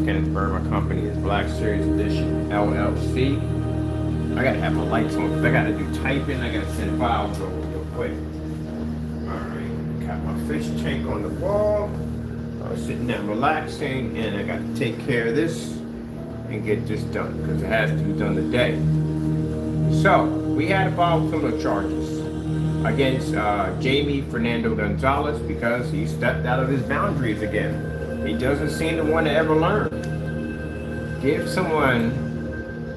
Kennethburg. My company is Black Series Edition LLC. I gotta have my lights on because I gotta do typing. I gotta send files over real quick. Alright, got my fish tank on the wall. I was sitting there relaxing, and I got to take care of this and get this done because it has to be done today. So, we had to file criminal charges against Jamie Fernando Gonzalez because he stepped out of his boundaries again. He doesn't seem to want to ever learn. Give someone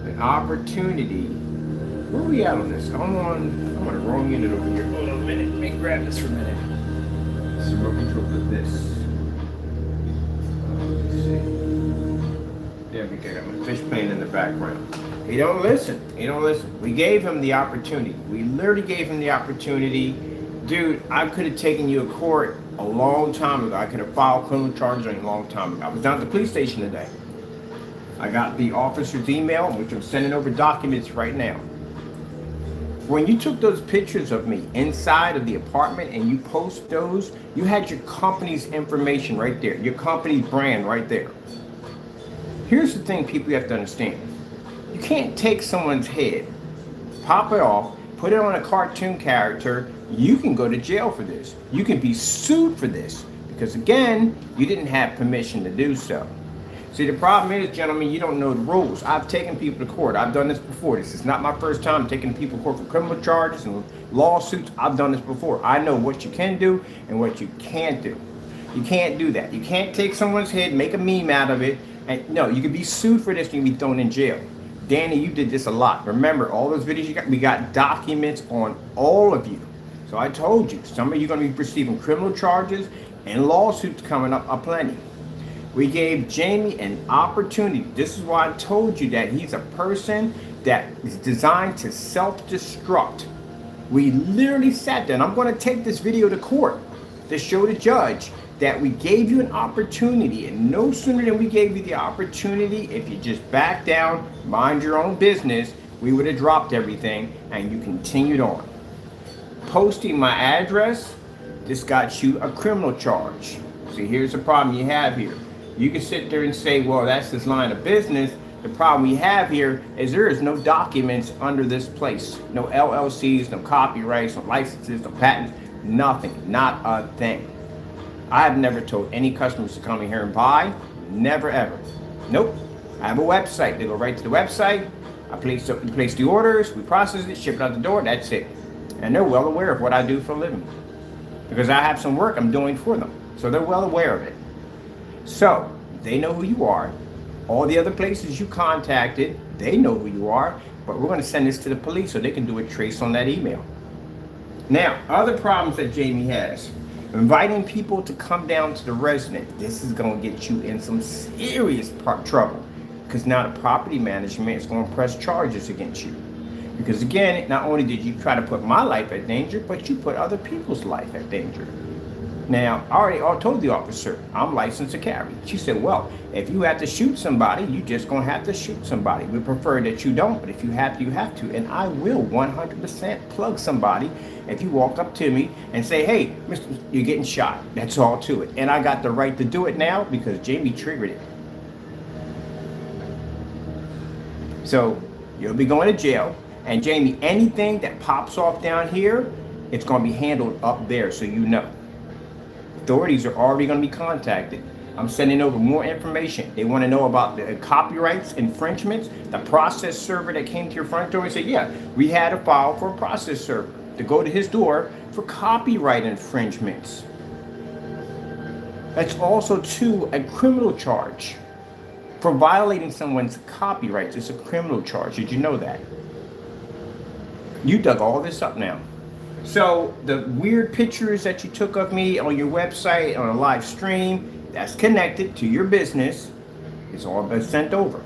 an opportunity. Where are we at on this? I'm on the wrong unit over here. Hold on a minute. Let me grab this for a minute. This is remote control for this. Let's see. There we go. Got my fish playing in the background. He don't listen. He don't listen. We gave him the opportunity. We literally gave him the opportunity. Dude, I could have taken you to court a long time ago. I could have filed criminal charges on you a long time ago. I was down at the police station today. I got the officer's email, which I'm sending over documents right now. When you took those pictures of me inside of the apartment and you post those, you had your company's information right there, your company's brand right there. Here's the thing people have to understand. You can't take someone's head, pop it off, put it on a cartoon character. You can go to jail for this. You can be sued for this because, again, you didn't have permission to do so. See, the problem is, gentlemen, you don't know the rules. I've taken people to court. I've done this before. This is not my first time taking people to court for criminal charges and lawsuits. I've done this before. I know what you can do and what you can't do. You can't do that. You can't take someone's head, make a meme out of it, and no, you can be sued for this and you can be thrown in jail. Danny, you did this a lot. Remember, all those videos you got, we got documents on all of you. So I told you, some of you are going to be receiving criminal charges and lawsuits coming up aplenty. We gave Jamie an opportunity. This is why I told you that he's a person that is designed to self-destruct. We literally sat there, and I'm going to take this video to court to show the judge that we gave you an opportunity, and no sooner than we gave you the opportunity, if you just back down, mind your own business, we would have dropped everything and you continued on. Posting my address, this got you a criminal charge. See, here's the problem you have here. You can sit there and say, well, that's his line of business. The problem we have here is there is no documents under this place. No LLCs, no copyrights, no licenses, no patents, nothing, not a thing. I have never told any customers to come in here and buy. Never, ever. Nope. I have a website. They go right to the website. I place the orders. We process it, ship it out the door. That's it. And they're well aware of what I do for a living. Because I have some work I'm doing for them. So they're well aware of it. So they know who you are. All the other places you contacted, they know who you are. But we're going to send this to the police so they can do a trace on that email. Now, other problems that Jamie has. Inviting people to come down to the residence, this is going to get you in some serious trouble because now the property management is going to press charges against you. Because again, not only did you try to put my life at danger, but you put other people's life at danger. Now, I already told the officer, I'm licensed to carry. She said, well, if you have to shoot somebody, you just going to have to shoot somebody. We prefer that you don't, but if you have to, you have to. And I will 100% plug somebody if you walk up to me and say, hey, Mr., you're getting shot. That's all to it. And I got the right to do it now because Jamie triggered it. So you'll be going to jail. And Jamie, anything that pops off down here, it's going to be handled up there so you know. Authorities are already going to be contacted. I'm sending over more information. They want to know about the copyrights, infringements, the process server that came to your front door and said, yeah, we had a file for a process server to go to his door for copyright infringements. That's also, too, a criminal charge. For violating someone's copyrights, it's a criminal charge. Did you know that? You dug all this up now. So the weird pictures that you took of me on your website, on a live stream, that's connected to your business. It's all been sent over.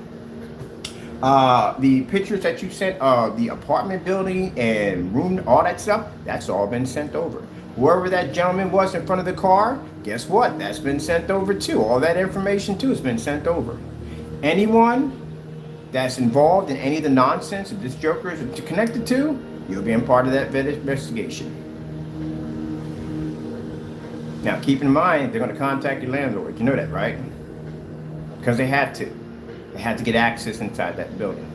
The pictures that you sent of the apartment building and room, all that stuff, that's all been sent over. Whoever that gentleman was in front of the car, guess what? That's been sent over too. All that information too has been sent over. Anyone that's involved in any of the nonsense that this joker is connected to, you'll be a part of that investigation. Now, keep in mind, they're going to contact your landlord. You know that, right? because they had to. They had to get access inside that building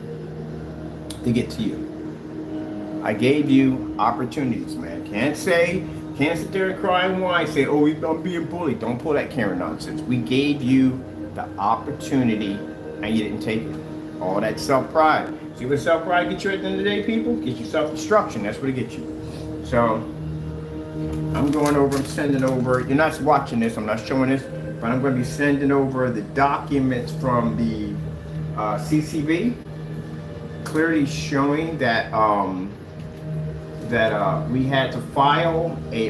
to get to you. I gave you opportunities, man. Can't sit there and cry and whine, say, oh, I'm being bullied. Don't pull that Karen nonsense. We gave you the opportunity and you didn't take it. All that self-pride. See what self-pride gets you at the end of the day, people? Gets you self-destruction. That's what it gets you. So, I'm going over, I'm sending over, you're not watching this, I'm not showing this, but I'm going to be sending over the documents from the CCB, clearly showing that we had to file a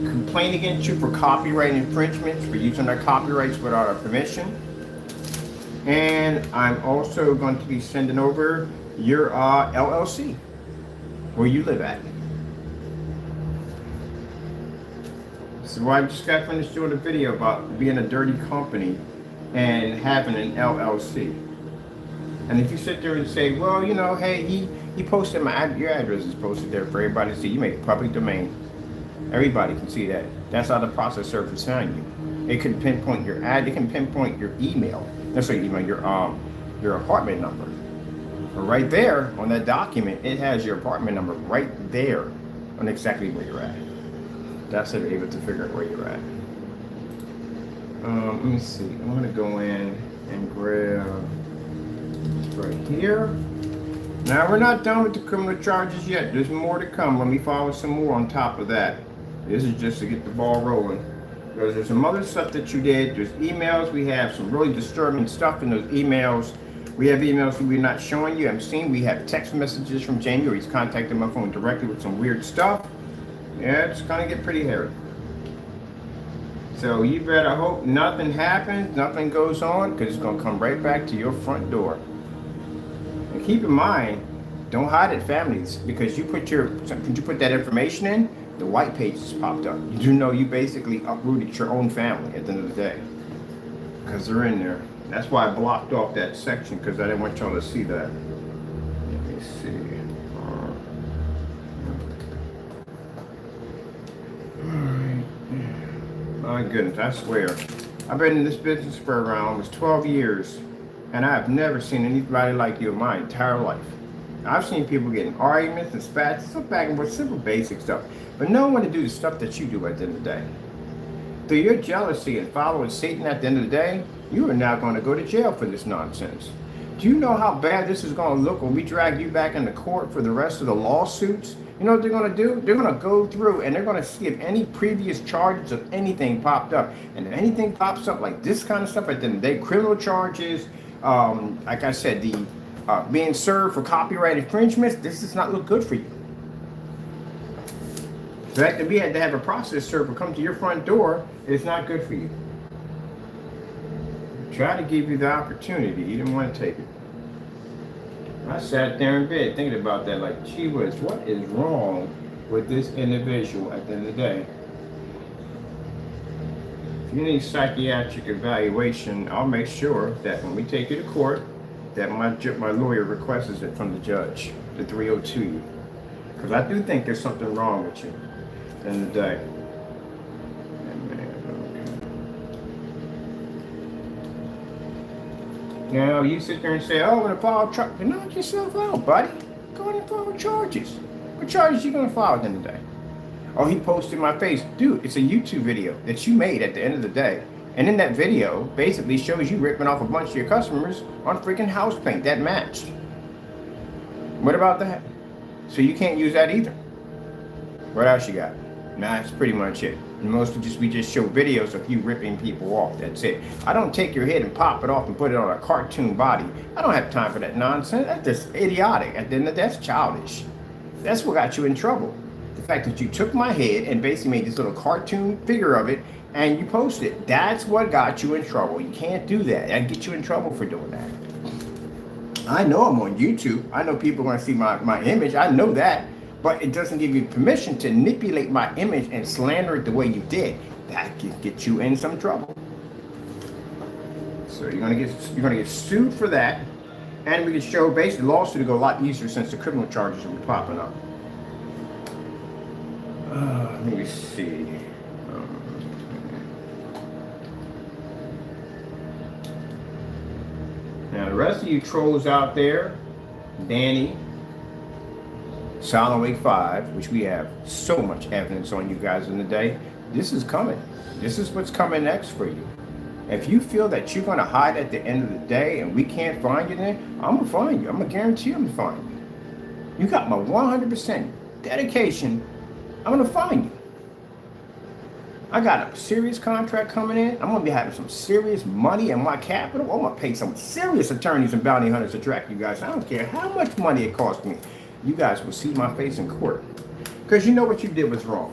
complaint against you for copyright infringements, for using our copyrights without our permission. And I'm also going to be sending over your LLC, where you live at. So I just got finished doing a video about being a dirty company and having an LLC. And if you sit there and say, well, you know, hey, he posted your address is posted there for everybody to see. You made it public domain. Everybody can see that. That's how the process server found you. It can pinpoint your ad. It can pinpoint your email. That's your email, your apartment number. But right there on that document, it has your apartment number right there on exactly where you're at. That's it, able to figure out where you're at. Let me see. I'm gonna go in and grab right here. Now we're not done with the criminal charges yet. There's more to come. Let me follow some more on top of that. This is just to get the ball rolling. Because there's some other stuff that you did. There's emails. We have some really disturbing stuff in those emails. We have emails that we're not showing you. I'm seeing we have text messages from Jamie where he's contacting my phone directly with some weird stuff. Yeah, it's gonna get pretty hairy. So you better hope nothing happens, nothing goes on, because it's gonna come right back to your front door. And keep in mind, don't hide it, families, because you put that information in, the white pages popped up. You do know you basically uprooted your own family at the end of the day, because they're in there. That's why I blocked off that section, because I didn't want y'all to see that. Let me see. My goodness, I swear. I've been in this business for around almost 12 years, and I have never seen anybody like you in my entire life. I've seen people getting arguments and spats, stuff back and forth, simple basic stuff, but no one to do the stuff that you do at the end of the day. Through your jealousy and following Satan at the end of the day, you are now going to go to jail for this nonsense. Do you know how bad this is going to look when we drag you back into court for the rest of the lawsuits? You know what they're going to do? They're going to go through and they're going to see if any previous charges of anything popped up. And if anything pops up like this kind of stuff at the end of the day, criminal charges, like I said, the being served for copyright infringements, this does not look good for you. The fact that we had to have a process server come to your front door is not good for you. Try to give you the opportunity. You didn't want to take it. I sat there in bed thinking about that like, gee whiz, what is wrong with this individual at the end of the day? If you need psychiatric evaluation, I'll make sure that when we take you to court, that my lawyer requests it from the judge, the 302 you. Because I do think there's something wrong with you at the end of the day. You know, you sit there and say, oh, I'm going to file charges. Knock yourself out, buddy. Go ahead and file charges. What charges you going to file at the end of the day? Oh, he posted in my face. Dude, it's a YouTube video that you made at the end of the day. And in that video, basically shows you ripping off a bunch of your customers on freaking house paint that matched. What about that? So you can't use that either. What else you got? Nah, that's pretty much it. And most of we just show videos of you ripping people off. That's it. I don't take your head and pop it off and put it on a cartoon body. I don't have time for that nonsense. That's just idiotic. At the end of the day, that's childish. That's what got you in trouble. The fact that you took my head and basically made this little cartoon figure of it and you posted it. That's what got you in trouble. You can't do that. I'd get you in trouble for doing that. I know I'm on YouTube. I know people are going to see my image. I know that. But it doesn't give you permission to manipulate my image and slander it the way you did. That can get you in some trouble. So you're gonna get sued for that, and we can show basically the lawsuit will go a lot easier since the criminal charges will be popping up. Let me see. rest of you trolls out there, Danny, Silent Wake 5, which we have so much evidence on you guys in the day, this is coming. This is what's coming next for you. If you feel that you're going to hide at the end of the day and we can't find you then, I'm going to find you. I'm going to guarantee I'm going to find you. You got my 100% dedication. I'm going to find you. I got a serious contract coming in. I'm going to be having some serious money in my capital. I'm going to pay some serious attorneys and bounty hunters to track you guys. I don't care how much money it costs me. You guys will see my face in court. Because you know what you did was wrong.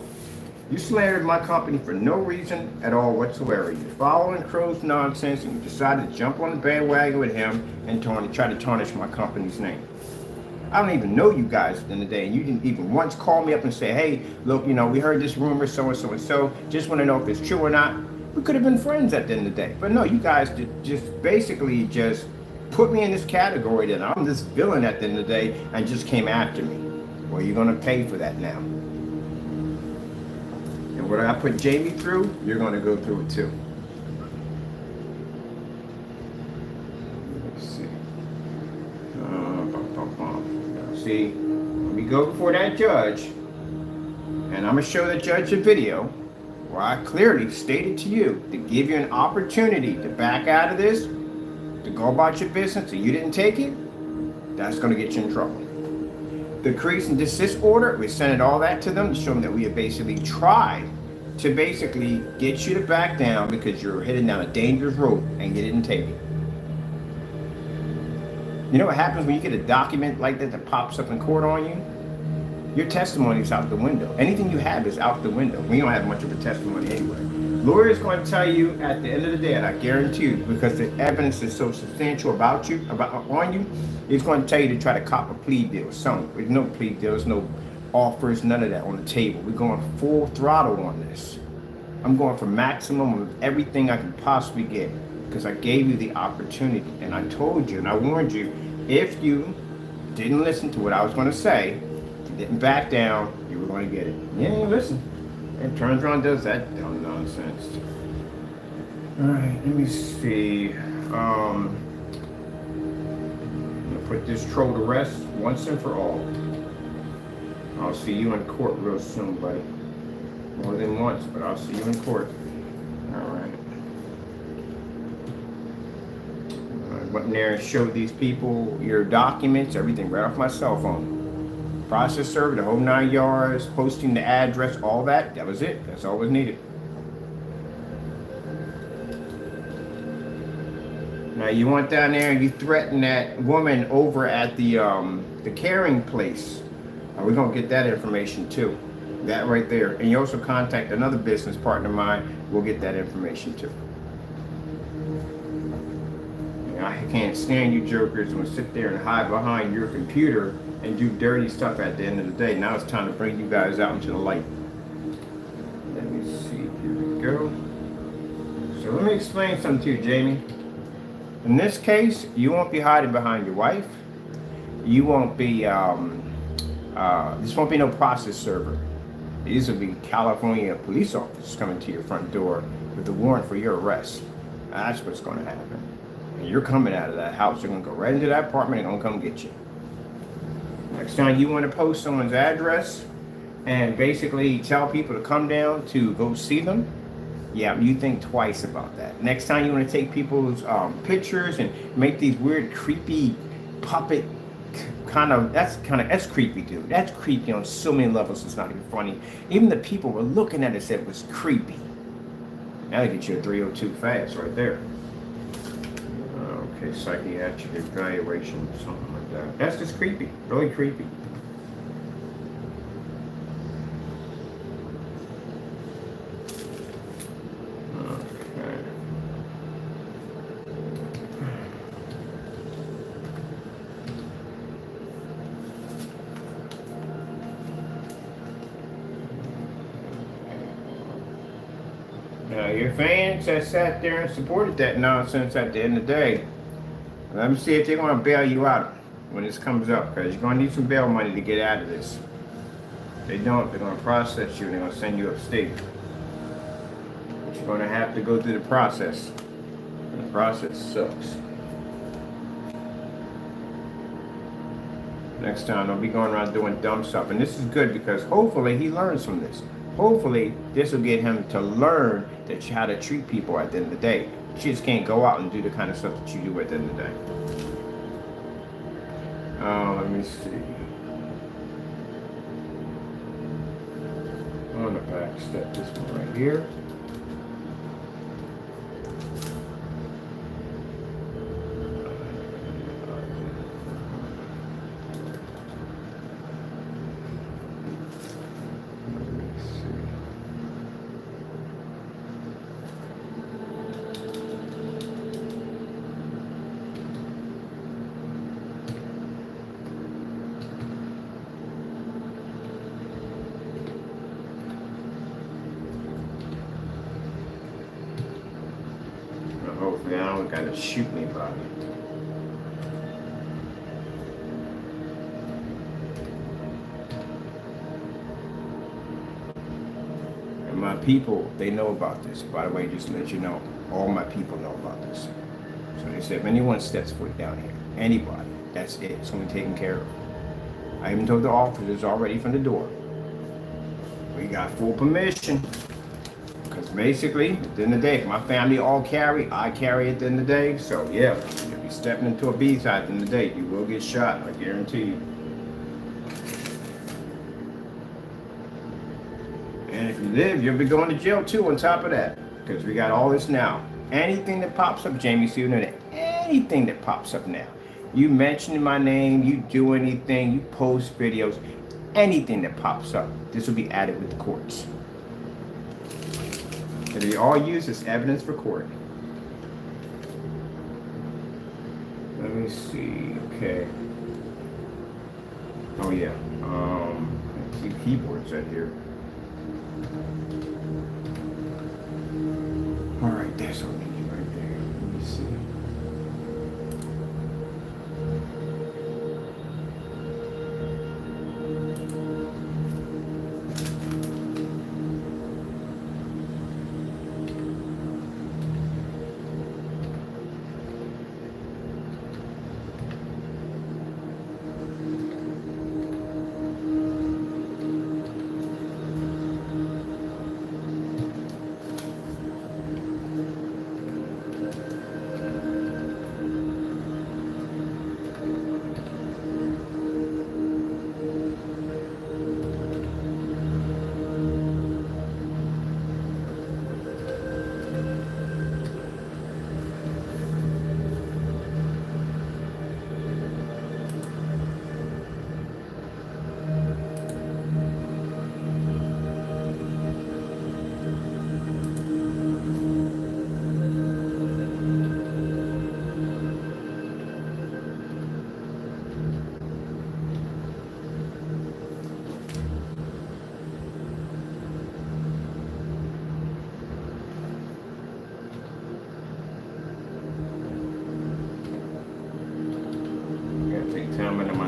You slandered my company for no reason at all whatsoever. You're following Crow's nonsense and you decided to jump on the bandwagon with him and try to tarnish my company's name. I don't even know you guys at the end of the day, and you didn't even once call me up and say, hey, look, you know, we heard this rumor, so-and-so and so, just want to know if it's true or not. We could have been friends at the end of the day. But no, you guys just basically just put me in this category that I'm this villain at the end of the day and just came after me. Well, you're going to pay for that now. And what I put Jamie through, you're going to go through it too. Let's see. See, let me go before that judge, and I'm going to show the judge a video where I clearly stated to you to give you an opportunity to back out of this, to go about your business, and you didn't take it. That's going to get you in trouble. The cease and desist order, we sent all that to them to show them that we have basically tried to basically get you to back down because you're heading down a dangerous road and you didn't take it. You know what happens when you get a document like that pops up in court on you? Your testimony is out the window. Anything you have is out the window. We don't have much of a testimony anyway. Lawyer is going to tell you at the end of the day, and I guarantee you, because the evidence is so substantial about you, on you, he's going to tell you to try to cop a plea deal. There's no plea deal, there's no offers, none of that on the table. We're going full throttle on this. I'm going for maximum of everything I can possibly get because I gave you the opportunity, and I told you and I warned you, if you didn't listen to what I was going to say, if you didn't back down, you were going to get it. You ain't listen. And turns around and does that dumb nonsense. All right, let me see. I'm going to put this troll to rest once and for all. I'll see you in court real soon, buddy. More than once, but I'll see you in court. All right. I went in there and showed these people your documents, everything right off my cell phone. Process server, the whole 9 yards, posting the address, all that. That was it. That's all was needed. Now you went down there and you threatened that woman over at the caring place. We're gonna get that information too. That right there. And you also contact another business partner of mine. We'll get that information too. I can't stand you jokers who sit there and hide behind your computer and do dirty stuff at the end of the day. Now it's time to bring you guys out into the light. Let me see. Here we go. So let me explain something to you, Jamie. In this case, you won't be hiding behind your wife. You won't be, this won't be no process server. These will be California police officers coming to your front door with a warrant for your arrest. That's what's going to happen. And you're coming out of that house. You're going to go right into that apartment and going to come get you. Next time you want to post someone's address and basically tell people to come down to go see them, yeah, you think twice about that. Next time you want to take people's pictures and make these weird, creepy puppet that's creepy, dude. That's creepy on so many levels. It's not even funny. Even the people were looking at it said it was creepy. That'll get you a 302 fast right there. Okay, psychiatric evaluation, something like that. That's just creepy, really creepy. Now, your fans that sat there and supported that nonsense at the end of the day, let me see if they're going to bail you out when this comes up, because you're going to need some bail money to get out of this. If they don't, they're going to process you and they're going to send you upstate. But you're going to have to go through the process. And the process sucks. Next time, don't be going around doing dumb stuff. And this is good because hopefully he learns from this. Hopefully this will get him to learn that how to treat people at the end of the day. You just can't go out and do the kind of stuff that you do at the end of the day. Let me see. On the back step, this one right here. Hopefully I don't gotta shoot anybody. And my people, they know about this. By the way, just to let you know, all my people know about this. So they said if anyone steps foot down here, anybody, that's it. It's gonna be taken care of. I even told the officers already from the door. We got full permission. Because basically, at the end of the day, if my family all carry, I carry at the end of the day. So yeah, if you're stepping into a B-side at the end of the day, you will get shot, I guarantee you. And if you live, you'll be going to jail too on top of that. Because we got all this now. Anything that pops up, Jamie, see you anything that pops up now. You mention my name, you do anything, you post videos, anything that pops up, this will be added with the courts. It'll be all used as evidence for court. Let me see. Okay. Oh yeah. Let's see keyboards right here. All right, that's what we need right there. Let me see.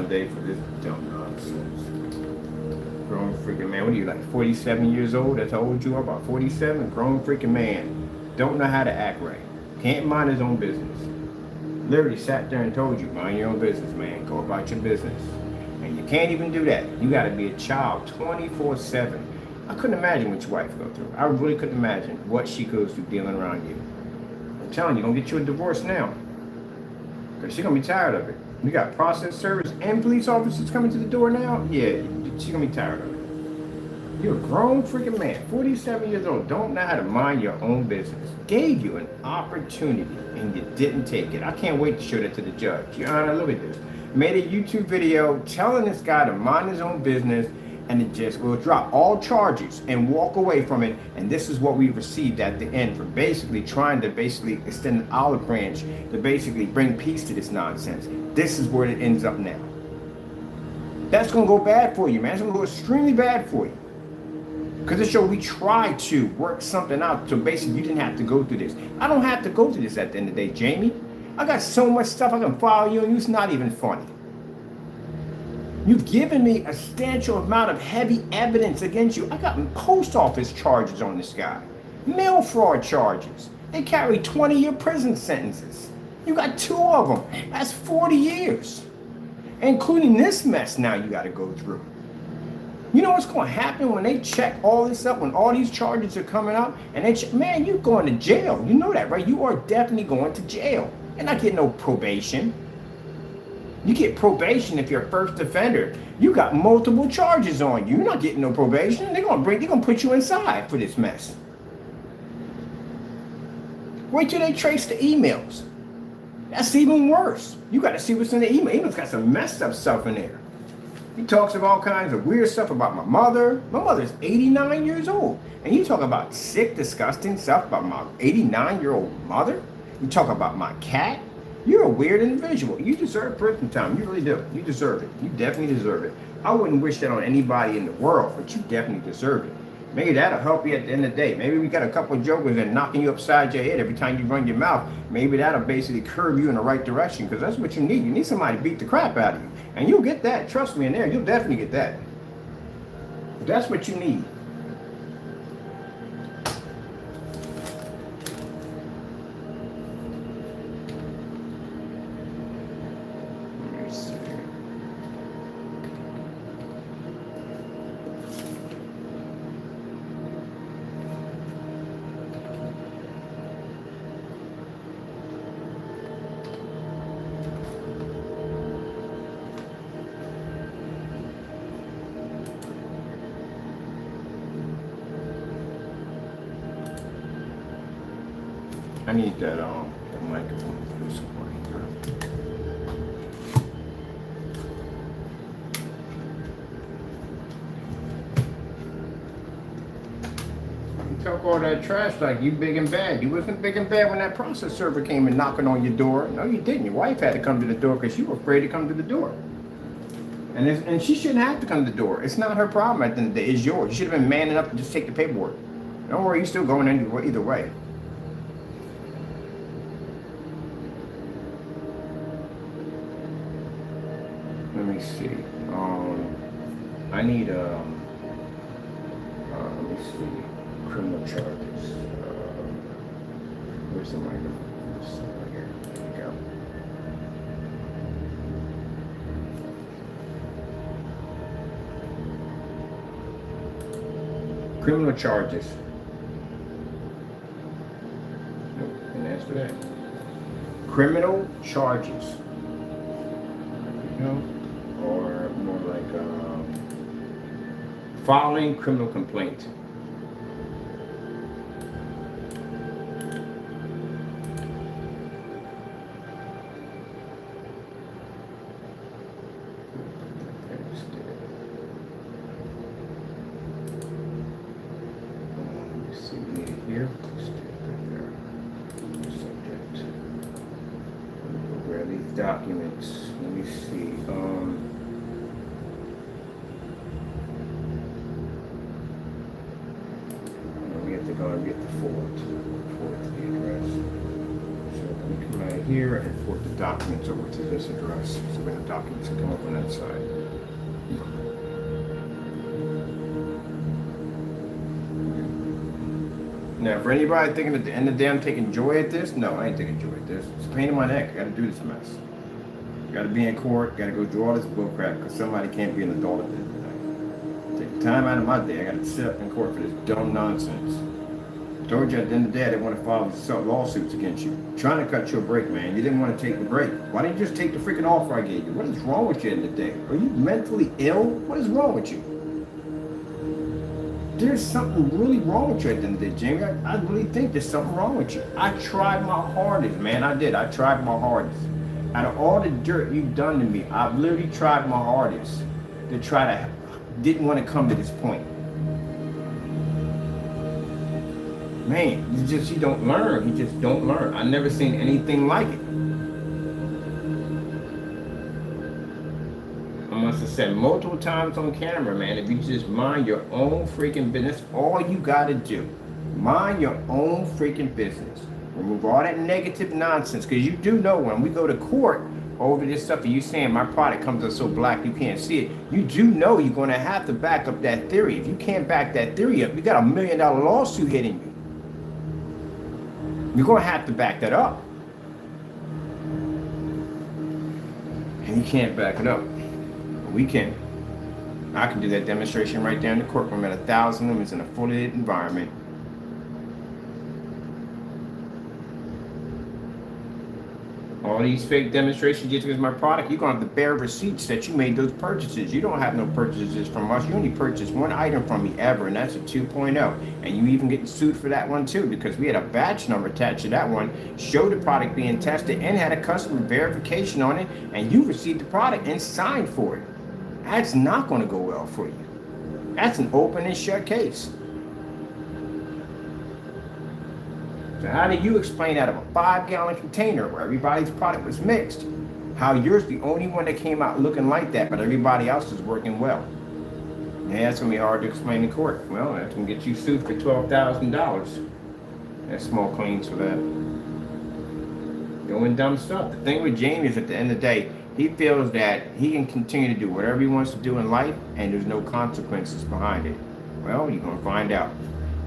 For this dumb nonsense. Grown freaking man. What are you, like 47 years old? That's how old you are? About 47? Grown freaking man. Don't know how to act right. Can't mind his own business. Literally sat there and told you, mind your own business, man. Go about your business. And you can't even do that. You gotta be a child 24/7. I couldn't imagine what your wife go through. I really couldn't imagine what she goes through dealing around you. I'm telling you, gonna get you a divorce now. Because she's gonna be tired of it. We got process service and police officers coming to the door now. Yeah, she's gonna be tired of it. You're a grown freaking man, 47 years old, don't know how to mind your own business. Gave you an opportunity and you didn't take it. I can't wait to show that to the judge. Your Honor, look at this. Made a YouTube video telling this guy to mind his own business and it just will drop all charges and walk away from it. And this is what we received at the end for basically trying to extend an olive branch to basically bring peace to this nonsense. This is where it ends up now. That's gonna go bad for you, man. It's gonna go extremely bad for you. Because it showed we tried to work something out so basically you didn't have to go through this. I don't have to go through this at the end of the day, Jamie. I got so much stuff I can file you and it's not even funny. You've given me a substantial amount of heavy evidence against you. I got post office charges on this guy. Mail fraud charges. They carry 20-year prison sentences. You got 2 of them. That's 40 years. including this mess now you got to go through. You know what's going to happen when they check all this up, when all these charges are coming up, and they check, man, you're going to jail. You know that, right? You are definitely going to jail. You're not getting no probation. You get probation if you're a first offender. You got multiple charges on you. You're not getting no probation. They're gonna put you inside for this mess. Wait till they trace the emails. That's even worse. You got to see what's in the email. Email's got some messed up stuff in there. He talks of all kinds of weird stuff about my mother. My mother's 89 years old. And you talk about sick, disgusting stuff about my 89-year-old mother? You talk about my cat? You're a weird individual. You deserve prison time. You really do. You deserve it. You definitely deserve it. I wouldn't wish that on anybody in the world, but you definitely deserve it. Maybe that'll help you at the end of the day. Maybe we got a couple of jokers that knocking you upside your head every time you run your mouth. Maybe that'll basically curve you in the right direction, because that's what you need. You need somebody to beat the crap out of you. And you'll get that. Trust me in there. You'll definitely get that. That's what you need. Let me see. I need that the microphone for this one here. You talk all that trash like you big and bad. You wasn't big and bad when that process server came and knocking on your door. No, you didn't. Your wife had to come to the door because you were afraid to come to the door. And she shouldn't have to come to the door. It's not her problem at the end of the day. It's yours. You should have been man enough to just take the paperwork. Don't worry, you're still going either way. Let me see. I need let me see. Criminal charges. Where's the microphone? Right here. There you go. Criminal charges. Nope, didn't answer that. Criminal charges. There you go. Or more like filing criminal complaint. Let's see, we need it here. Subject. Where are these documents? Let me see. Gonna get the forward to the address. So let me come out here and forward the documents over to this address. So when the documents can come up on that side. Now, for anybody thinking at the end of the day I'm taking joy at this, no, I ain't taking joy at this. It's a pain in my neck. I gotta do this mess. Gotta be in court, gotta go do all this bullcrap because somebody can't be an adult at the end of the day. Take the time out of my day, I gotta sit up in court for this dumb nonsense. I told you at the end of the day, they want to file lawsuits against you. Trying to cut you a break, man. You didn't want to take the break. Why didn't you just take the freaking offer I gave you? What is wrong with you in the day? Are you mentally ill? What is wrong with you? There's something really wrong with you at the end of the day, Jamie. I really think there's something wrong with you. I tried my hardest, man. I did. I tried my hardest. Out of all the dirt you've done to me, I've literally tried my hardest to didn't want to come to this point. Man, you don't learn. You just don't learn. I've never seen anything like it. I must have said multiple times on camera, man, if you just mind your own freaking business, all you gotta do, mind your own freaking business. Remove all that negative nonsense, because you do know when we go to court over this stuff and you saying my product comes up so black you can't see it, you do know you're gonna have to back up that theory. If you can't back that theory up, you got $1 million lawsuit hitting you. You're going to have to back that up. and you can't back it up. We can. I can do that demonstration right there in the courtroom at 1,000 lumens in a fully lit environment. All these fake demonstrations just because my product, you're going to have to bear receipts that you made those purchases. You don't have no purchases from us. You only purchased one item from me ever, and that's a 2.0. And you even getting sued for that one too, because we had a batch number attached to that one, showed the product being tested, and had a customer verification on it, and you received the product and signed for it. That's not going to go well for you. That's an open and shut case. So how do you explain out of a 5-gallon container where everybody's product was mixed, how yours the only one that came out looking like that, but everybody else is working well? Yeah, that's going to be hard to explain in court. Well, that's going to get you sued for $12,000. That's small claims for that. Doing dumb stuff. The thing with Jamie is at the end of the day, he feels that he can continue to do whatever he wants to do in life and there's no consequences behind it. Well, you're going to find out.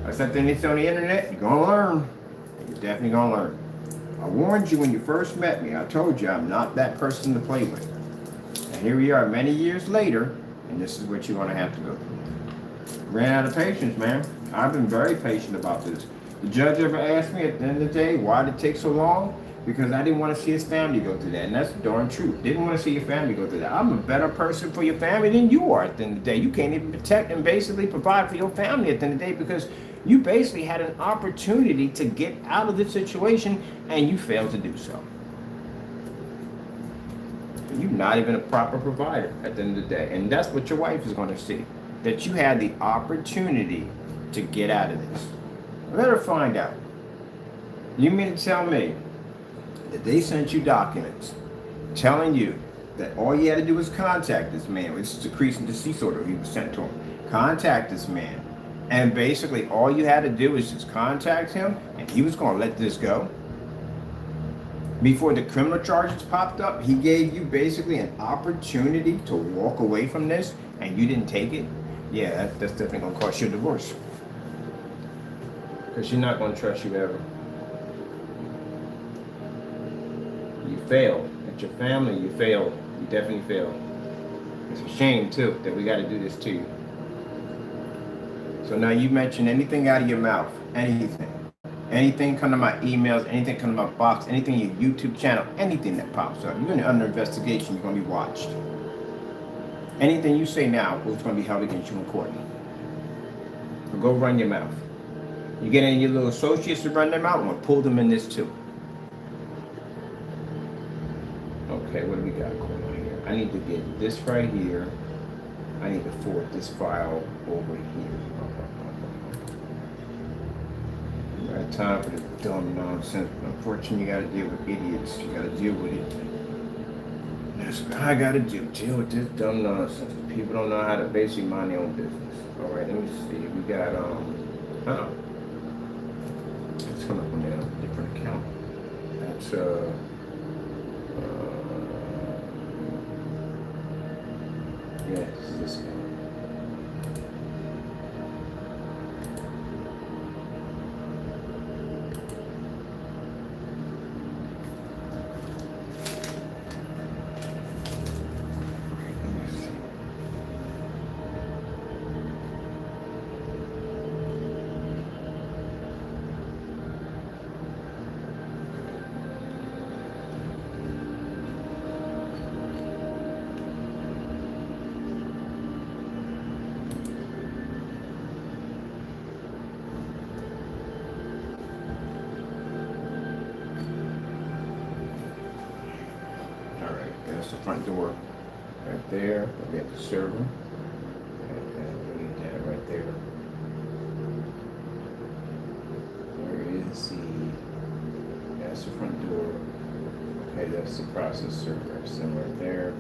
That's something that's on the internet, you're going to learn. You're definitely going to learn. I warned you when you first met me. I told you I'm not that person to play with. And here we are many years later, and this is what you're going to have to go through. Ran out of patience, man. I've been very patient about this. The judge ever asked me at the end of the day, why did it take so long? Because I didn't want to see his family go through that. And that's the darn truth. Didn't want to see your family go through that. I'm a better person for your family than you are at the end of the day. You can't even protect and basically provide for your family at the end of the day because you basically had an opportunity to get out of the situation and you failed to do so. You're not even a proper provider at the end of the day. And that's what your wife is going to see. That you had the opportunity to get out of this. Let her find out. You mean to tell me that they sent you documents telling you that all you had to do was contact this man, which is a cease and desist order he was sent to him. Contact this man. And basically all you had to do was just contact him and he was going to let this go? Before the criminal charges popped up, he gave you basically an opportunity to walk away from this and you didn't take it? Yeah, that's definitely going to cost you a divorce. Because she's not going to trust you ever. You failed. At your family, you failed. You definitely failed. It's a shame, too, that we got to do this to you. So now you mention anything out of your mouth, anything. Anything come to my emails, anything come to my box, anything in your YouTube channel, anything that pops up. You're under investigation, you're going to be watched. Anything you say now is going to be held against you in court. So go run your mouth. You get any of your little associates to run their mouth, I'm going to pull them in this too. Okay, what do we got going on here? I need to get this right here. I need to forward this file over here. You got time for this dumb nonsense. Unfortunately, you got to deal with idiots. You got to deal with it. That's what I got to do. Deal with this dumb nonsense. People don't know how to basically mind their own business. All right, let me see. We got it's coming up on a different account. That's yeah, this is this guy. That's the front door right there. We got the server. And we need that right there. Where is that's the front door. Okay, that's the process server. So right there.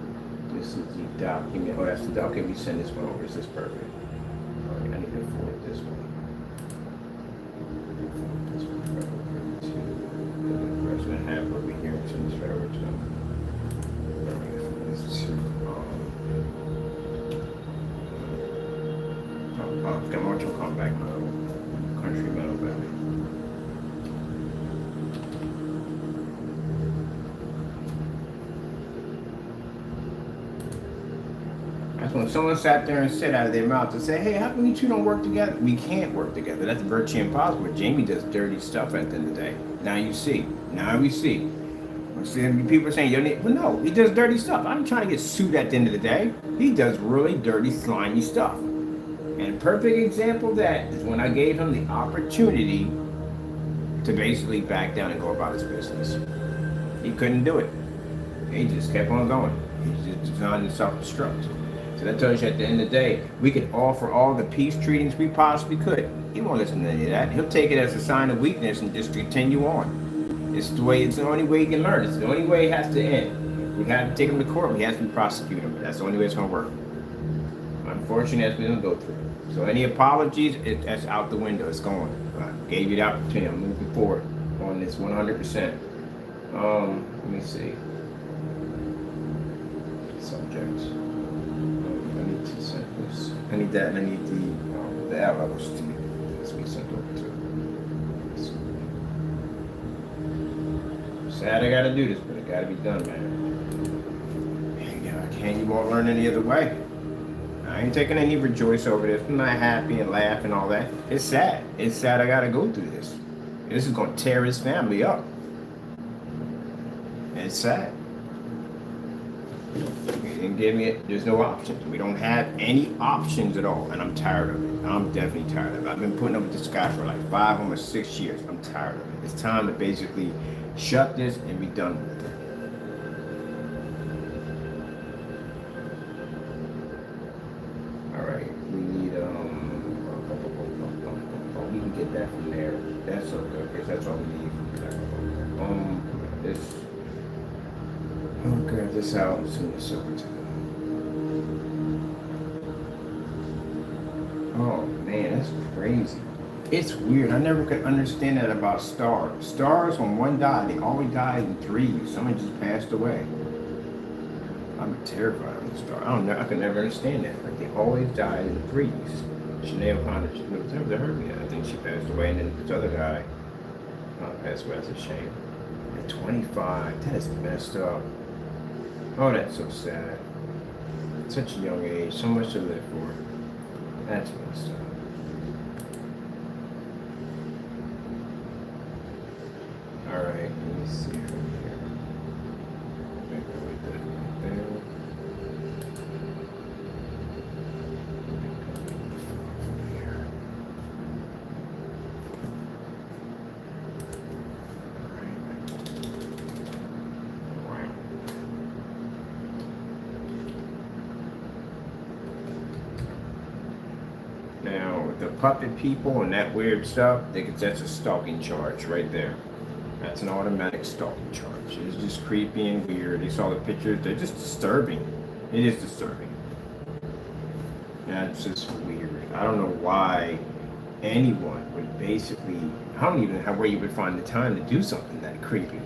This is the document. Oh, that's the document. Okay, we send this one over. Is this perfect? All right, I need to forward this one. This one right over to the president have over here. Send this right over to them. Got more to come back metal, country metal back. That's when someone sat there and said out of their mouth to say, hey, how come you two don't work together? We can't work together. That's virtually impossible. Jamie does dirty stuff at the end of the day. Now you see. Now we see. People are saying, well, no, he does dirty stuff. I'm trying to get sued at the end of the day. He does really dirty, slimy stuff. And a perfect example of that is when I gave him the opportunity to basically back down and go about his business. He couldn't do it. He just kept on going. He just designed to self-destruct. So that tells you at the end of the day, we could offer all the peace treatings we possibly could. He won't listen to any of that. He'll take it as a sign of weakness and just continue on. It's the only way he can learn. It's the only way it has to end. We have to take him to court. We have to prosecute him. That's the only way it's going to work. Unfortunately, that's what we're going to go through. So any apologies, that's out the window. It's gone. I gave you the opportunity. I'm moving forward on this 100%. Let me see. Subjects. I need to send this. I need that, and I need the L levels to be sent over to. Sad I gotta do this, but it gotta be done, man. You won't learn any other way. I ain't taking any rejoice over this. I'm not happy and laugh and all that. It's sad. It's sad I gotta go through this. This is gonna tear his family up. It's sad. He didn't give me it. There's no options. We don't have any options at all, and I'm tired of it. I'm definitely tired of it. I've been putting up with this guy for like 5, almost 6 years. I'm tired of it. It's time to basically shut this and be done with it. Alright, we need we can get that from there. That's okay, because that's all we need. This I'll grab this out and send this over to them. Oh man, that's crazy. It's weird. I never could understand that about stars. Stars, when one died, they always died in threes. Someone just passed away. I'm terrified of the star. I don't know. I could never understand that. Like, they always died in threes. Sinead O'Connor, she never heard me. I think she passed away, and then this other guy passed away. That's a shame. At 25, that is messed up. Oh, that's so sad. At such a young age, so much to live for. That's messed up. Alright, let me see from here. Maybe with that right there. Now, with the puppet people and that weird stuff, that's a stalking charge right there. That's an automatic stalking charge. It's just creepy and weird. They saw the pictures. They're just disturbing. It is disturbing. Yeah, it's just weird. I don't know why anyone would basically. I don't even know where you would find the time to do something that creepy.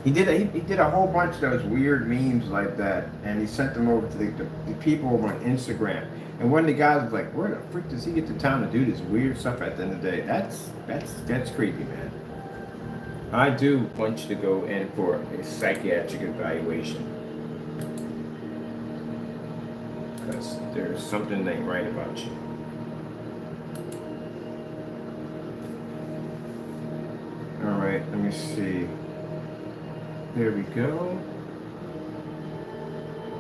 He did a whole bunch of those weird memes like that, and he sent them over to the people over on Instagram. And one of the guys was like, "Where the frick does he get the time to do this weird stuff at the end of the day?" That's creepy, man. I do want you to go in for a psychiatric evaluation, because there's something that ain't right about you. All right, let me see. There we go.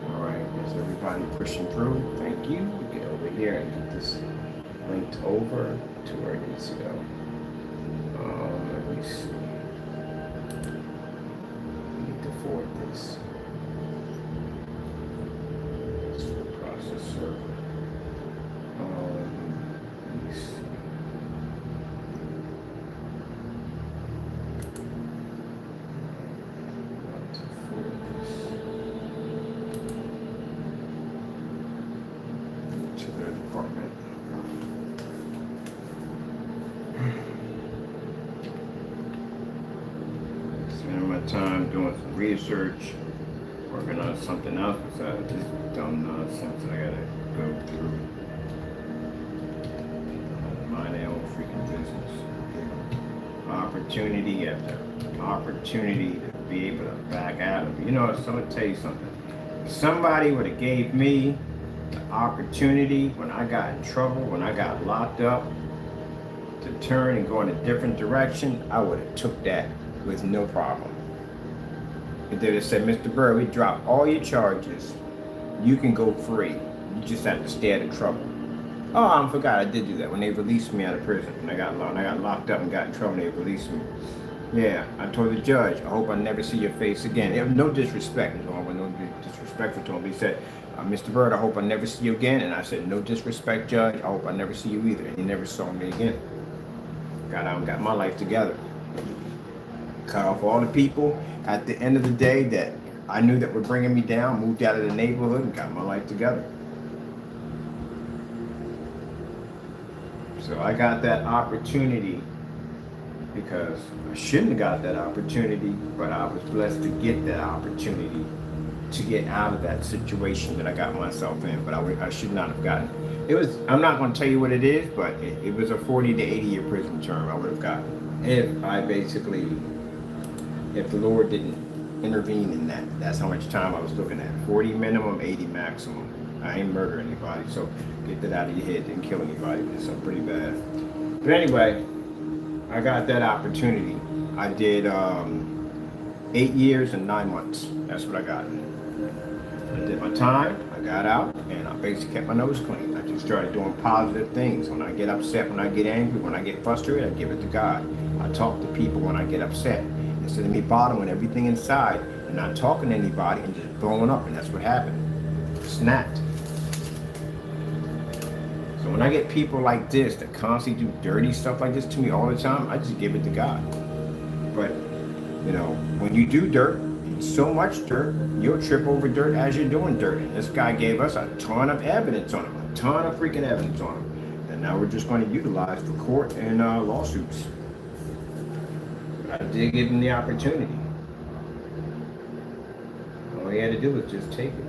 All right, is everybody pushing through? Thank you. Get over here and get this linked over to where it needs to go. Let me see. Forward this to the processor. Let me see. To forward this to their department. Spending my time doing some research, working on something else besides this dumb nonsense that I gotta go through. Mind their own freaking business. Opportunity after opportunity to be able to back out of it. You know, someone tell you something. If somebody would have gave me the opportunity when I got in trouble, when I got locked up, to turn and go in a different direction, I would have took that with no problem. If they'd have said, Mr. Bird, we dropped all your charges, you can go free. You just have to stay out of trouble. Oh, I forgot I did do that when they released me out of prison. When I got locked up and got in trouble, they released me. Yeah, I told the judge, I hope I never see your face again. It was no disrespect. No disrespectful to him. He said, Mr. Bird, I hope I never see you again. And I said, no disrespect, Judge. I hope I never see you either. And he never saw me again. Got out and got my life together. Cut off all the people at the end of the day that I knew that were bringing me down, moved out of the neighborhood and got my life together. So I got that opportunity because I shouldn't have got that opportunity, but I was blessed to get that opportunity to get out of that situation that I got myself in, but I should not have gotten. It was, I'm not going to tell you what it is, but it was a 40 to 80 year prison term I would have gotten if I basically, if the Lord didn't intervene in that. That's how much time I was looking at. 40 minimum, 80 maximum. I ain't murder anybody, so get that out of your head. Didn't kill anybody, but it's pretty bad. But anyway, I got that opportunity. I did 8 years and 9 months. That's what I got. I did my time, I got out, and I basically kept my nose clean. I just started doing positive things. When I get upset, when I get angry, when I get frustrated, I give it to God. I talk to people when I get upset. Instead of me bottling everything inside and not talking to anybody and just blowing up, and that's what happened. Snapped. So when I get people like this that constantly do dirty stuff like this to me all the time, I just give it to God. But, you know, when you do dirt, so much dirt, you'll trip over dirt as you're doing dirt. And this guy gave us a ton of evidence on him, a ton of freaking evidence on him. And now we're just going to utilize for court and lawsuits. But I did give him the opportunity. All he had to do was just take it.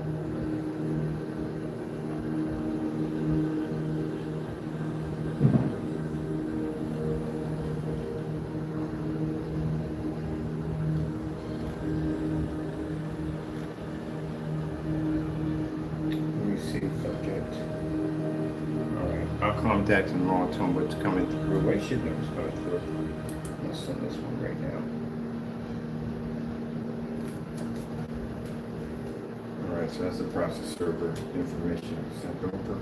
Contact him all, tell him what's coming through. I should know what's coming through. I'm gonna send this one right now. Alright, so that's the process server information sent over.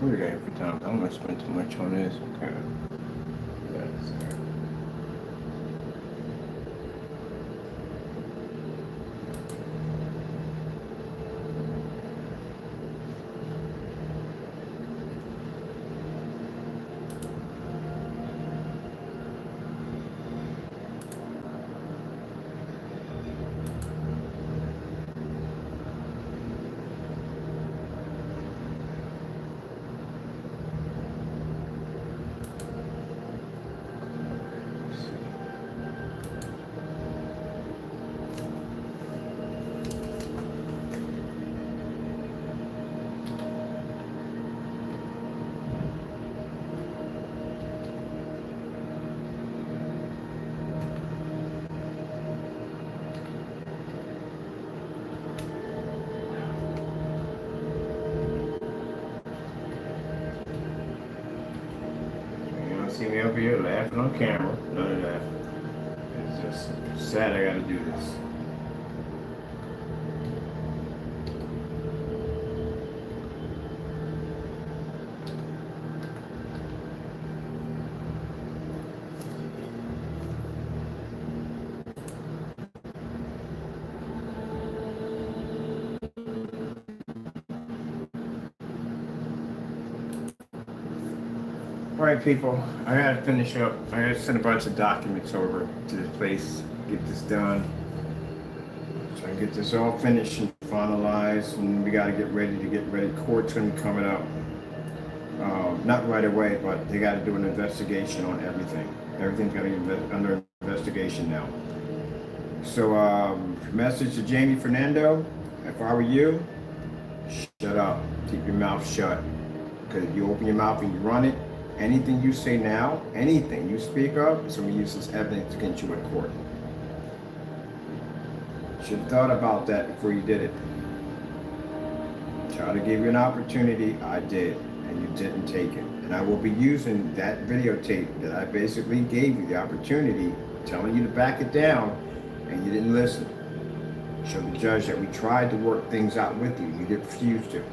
What do we got here for time? I don't want to spend too much on this. Okay. That's see me up here laughing on camera. None of that. It's just sad I gotta do this. All right, people, I gotta finish up. I gotta send a bunch of documents over to this place, get this done. So I get this all finished and finalized, and we gotta get ready. Court's gonna be coming up. Not right away, but they gotta do an investigation on everything. Everything's gonna be under investigation now. So, message to Jamie Fernando, if I were you, shut up, keep your mouth shut. Because if you open your mouth and you run it, anything you say now, anything you speak of, is going to be used as evidence against you in court. Should have thought about that before you did it. Try to give you an opportunity, I did, and you didn't take it. And I will be using that videotape that I basically gave you the opportunity, telling you to back it down, and you didn't listen. Show the judge that we tried to work things out with you, you refused to.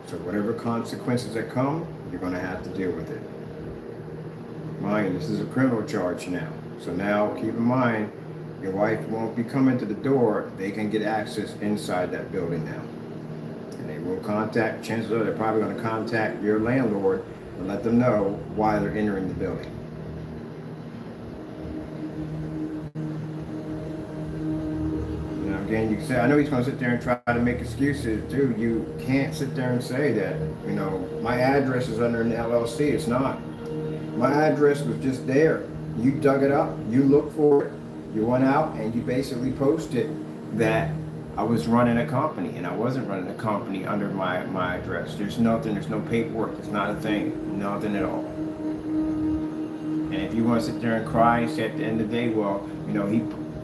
So whatever consequences that come, you're going to have to deal with it. Mind, this is a criminal charge now. So now, keep in mind, your wife won't be coming to the door. They can get access inside that building now. And they will contact, chances are they're probably going to contact your landlord and let them know why they're entering the building. Again, you can say, I know he's going to sit there and try to make excuses. Dude, you can't sit there and say that, you know, my address is under an LLC. It's not. My address was just there. You dug it up. You looked for it. You went out and you basically posted that I was running a company, and I wasn't running a company under my address. There's nothing. There's no paperwork. It's not a thing. Nothing at all. And if you want to sit there and cry and say at the end of the day, well, you know,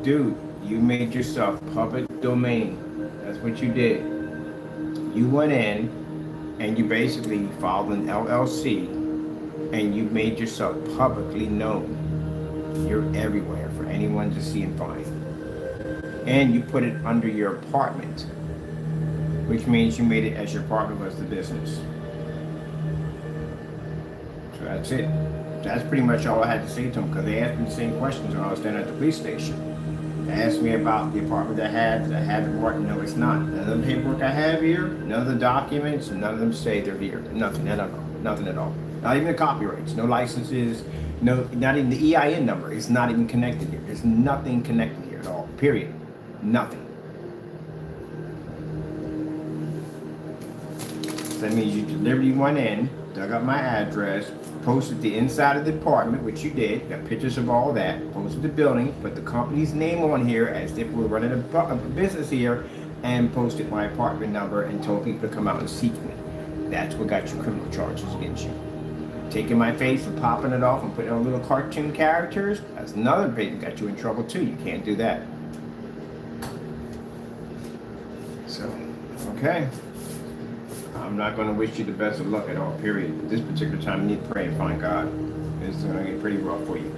dude, you made yourself public domain. That's what you did. You went in and you basically filed an LLC and you made yourself publicly known. You're everywhere for anyone to see and find. And you put it under your apartment, which means you made it as your apartment was the business. So that's it. That's pretty much all I had to say to them, because they asked me the same questions when I was standing at the police station. They asked me about the apartment that I have it marked. No, it's not. None of the paperwork I have here, none of the documents, none of them say they're here. Nothing at all. Nothing at all. Not even the copyrights, no licenses, no, not even the EIN number. It's not even connected here. There's nothing connected here at all. Period. Nothing. So that means you deliberately went in, dug up my address, posted the inside of the apartment, which you did, got pictures of all that, posted the building, put the company's name on here as if we were running a business here, and posted my apartment number and told people to come out and seek me. That's what got you criminal charges against you. Taking my face and popping it off and putting on little cartoon characters, that's another thing that got you in trouble too. You can't do that. So, okay. I'm not going to wish you the best of luck at all, period. This particular time, you need to pray and find God. It's going to get pretty rough for you.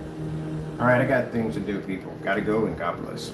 All right, I got things to do, people. Got to go, and God bless.